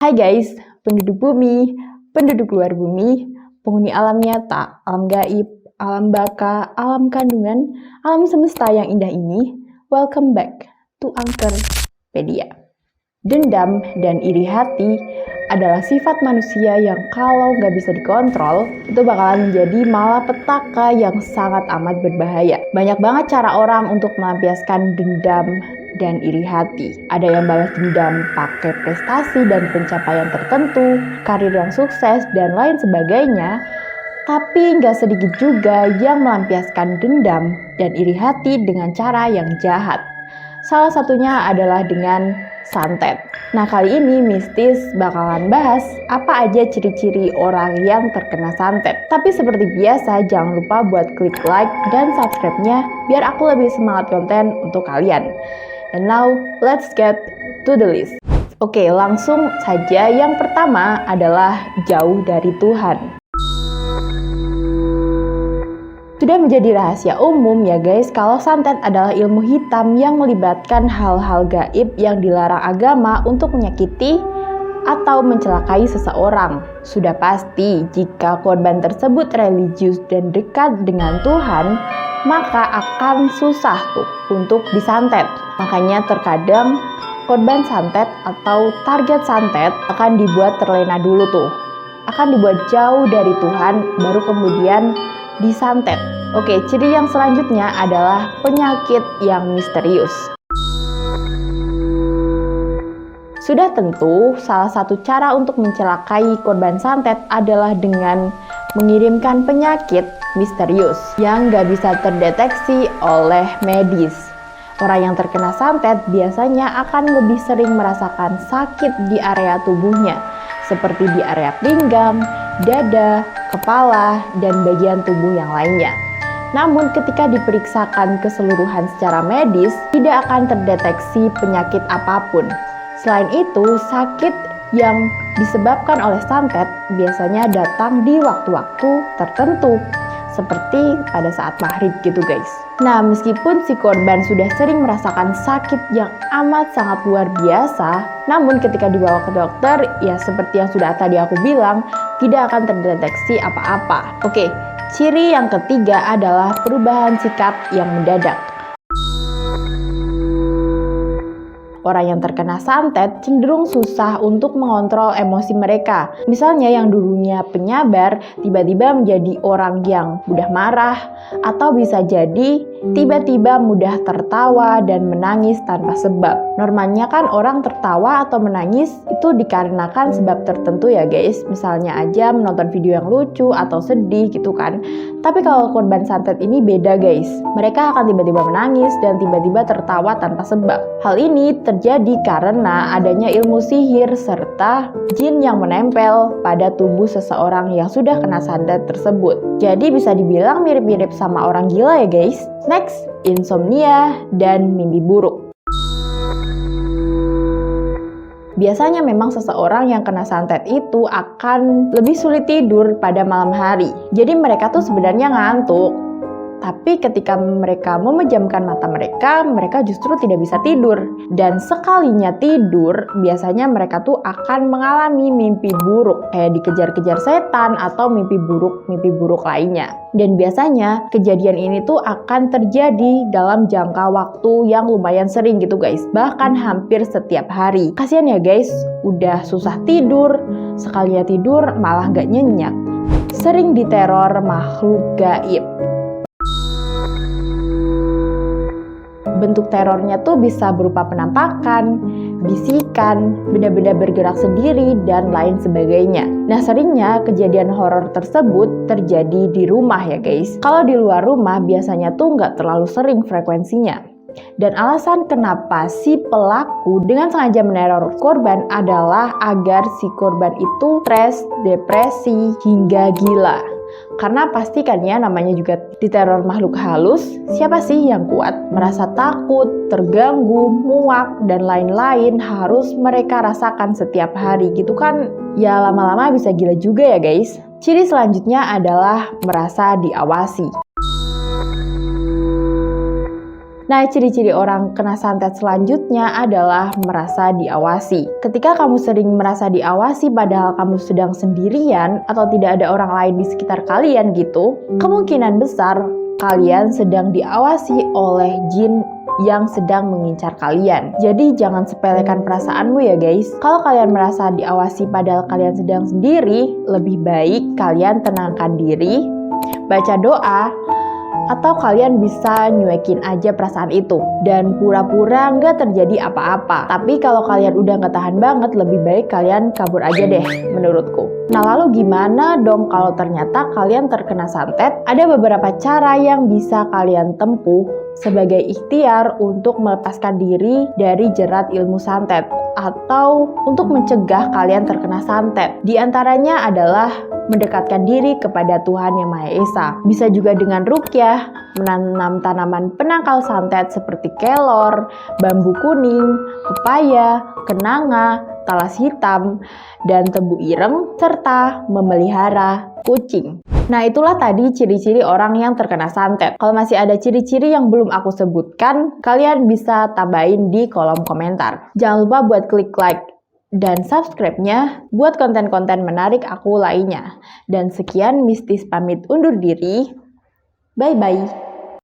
Hai guys, penduduk bumi, penduduk luar bumi, penghuni alam nyata, alam gaib, alam baka, alam kandungan, alam semesta yang indah ini, welcome back to Anchorpedia. Dendam dan iri hati adalah sifat manusia yang kalau nggak bisa dikontrol, itu bakalan menjadi malapetaka yang sangat amat berbahaya. Banyak banget cara orang untuk melampiaskan dendam dan iri hati. Ada yang balas dendam pakai prestasi dan pencapaian tertentu, karir yang sukses, dan lain sebagainya. Tapi nggak sedikit juga yang melampiaskan dendam dan iri hati dengan cara yang jahat. Salah satunya adalah dengan santet. Nah, kali ini Mistis bakalan bahas apa aja ciri-ciri orang yang terkena santet. Tapi seperti biasa, jangan lupa buat klik like dan subscribe-nya biar aku lebih semangat konten untuk kalian. And now, let's get to the list. Oke, langsung saja. Yang pertama adalah jauh dari Tuhan. Sudah menjadi rahasia umum ya guys, kalau santet adalah ilmu hitam yang melibatkan hal-hal gaib yang dilarang agama untuk menyakiti atau mencelakai seseorang. Sudah pasti jika korban tersebut religius dan dekat dengan Tuhan, maka akan susah tuh untuk disantet. Makanya terkadang korban santet atau target santet akan dibuat terlena dulu tuh. Akan dibuat jauh dari Tuhan, baru kemudian disantet. Oke, ciri yang selanjutnya adalah penyakit yang misterius. Sudah tentu, salah satu cara untuk mencelakai korban santet adalah dengan mengirimkan penyakit misterius yang nggak bisa terdeteksi oleh medis. Orang yang terkena santet biasanya akan lebih sering merasakan sakit di area tubuhnya, seperti di area pinggang, dada, kepala, dan bagian tubuh yang lainnya. Namun ketika diperiksakan keseluruhan secara medis, tidak akan terdeteksi penyakit apapun. Selain itu, sakit yang disebabkan oleh santet biasanya datang di waktu-waktu tertentu, seperti pada saat maghrib gitu guys. Nah, meskipun si korban sudah sering merasakan sakit yang amat sangat luar biasa, namun ketika dibawa ke dokter, ya seperti yang sudah tadi aku bilang, tidak akan terdeteksi apa-apa. Oke, ciri yang ketiga adalah perubahan sikap yang mendadak. Orang yang terkena santet cenderung susah untuk mengontrol emosi mereka. Misalnya yang dulunya penyabar, tiba-tiba menjadi orang yang mudah marah, atau bisa jadi tiba-tiba mudah tertawa dan menangis tanpa sebab. Normalnya kan orang tertawa atau menangis itu dikarenakan sebab tertentu ya guys. Misalnya aja menonton video yang lucu atau sedih gitu kan. Tapi kalau korban santet ini beda guys. Mereka akan tiba-tiba menangis dan tiba-tiba tertawa tanpa sebab. Hal ini terjadi karena adanya ilmu sihir serta jin yang menempel pada tubuh seseorang yang sudah kena santet tersebut. Jadi bisa dibilang mirip-mirip sama orang gila ya guys. Next, insomnia dan mimpi buruk. Biasanya memang seseorang yang kena santet itu akan lebih sulit tidur pada malam hari. Jadi mereka tuh sebenarnya ngantuk. Tapi ketika mereka memejamkan mata mereka justru tidak bisa tidur. Dan sekalinya tidur, biasanya mereka tuh akan mengalami mimpi buruk. Kayak dikejar-kejar setan atau mimpi buruk lainnya. Dan biasanya kejadian ini tuh akan terjadi dalam jangka waktu yang lumayan sering gitu guys. Bahkan hampir setiap hari. Kasian ya guys, udah susah tidur, sekalinya tidur malah gak nyenyak. Sering diteror makhluk gaib. Bentuk terornya tuh bisa berupa penampakan, bisikan, benda-benda bergerak sendiri, dan lain sebagainya. Nah, seringnya kejadian horor tersebut terjadi di rumah ya guys. Kalau di luar rumah biasanya tuh nggak terlalu sering frekuensinya. Dan alasan kenapa si pelaku dengan sengaja meneror korban adalah agar si korban itu stres, depresi, hingga gila. Karena pastikan ya namanya juga diteror makhluk halus, siapa sih yang kuat? Merasa takut, terganggu, muak, dan lain-lain harus mereka rasakan setiap hari gitu kan. Ya lama-lama bisa gila juga ya guys. Ciri selanjutnya adalah merasa diawasi. Nah, ciri-ciri orang kena santet selanjutnya adalah merasa diawasi. Ketika kamu sering merasa diawasi padahal kamu sedang sendirian atau tidak ada orang lain di sekitar kalian gitu, kemungkinan besar kalian sedang diawasi oleh jin yang sedang mengincar kalian. Jadi jangan sepelekan perasaanmu ya guys. Kalau kalian merasa diawasi padahal kalian sedang sendiri, lebih baik kalian tenangkan diri, baca doa, atau kalian bisa nyuekin aja perasaan itu dan pura-pura nggak terjadi apa-apa. Tapi kalau kalian udah nggak tahan banget, lebih baik kalian kabur aja deh menurutku. Nah lalu gimana dong kalau ternyata kalian terkena santet? Ada beberapa cara yang bisa kalian tempuh sebagai ikhtiar untuk melepaskan diri dari jerat ilmu santet atau untuk mencegah kalian terkena santet. Di antaranya adalah mendekatkan diri kepada Tuhan Yang Maha Esa. Bisa juga dengan ruqyah, menanam tanaman penangkal santet seperti kelor, bambu kuning, pepaya, kenanga, talas hitam, dan tebu ireng, serta memelihara kucing. Nah, itulah tadi ciri-ciri orang yang terkena santet. Kalau masih ada ciri-ciri yang belum aku sebutkan, kalian bisa tambahin di kolom komentar. Jangan lupa buat klik like dan subscribe-nya buat konten-konten menarik aku lainnya. Dan sekian, Mistis pamit undur diri. Bye-bye.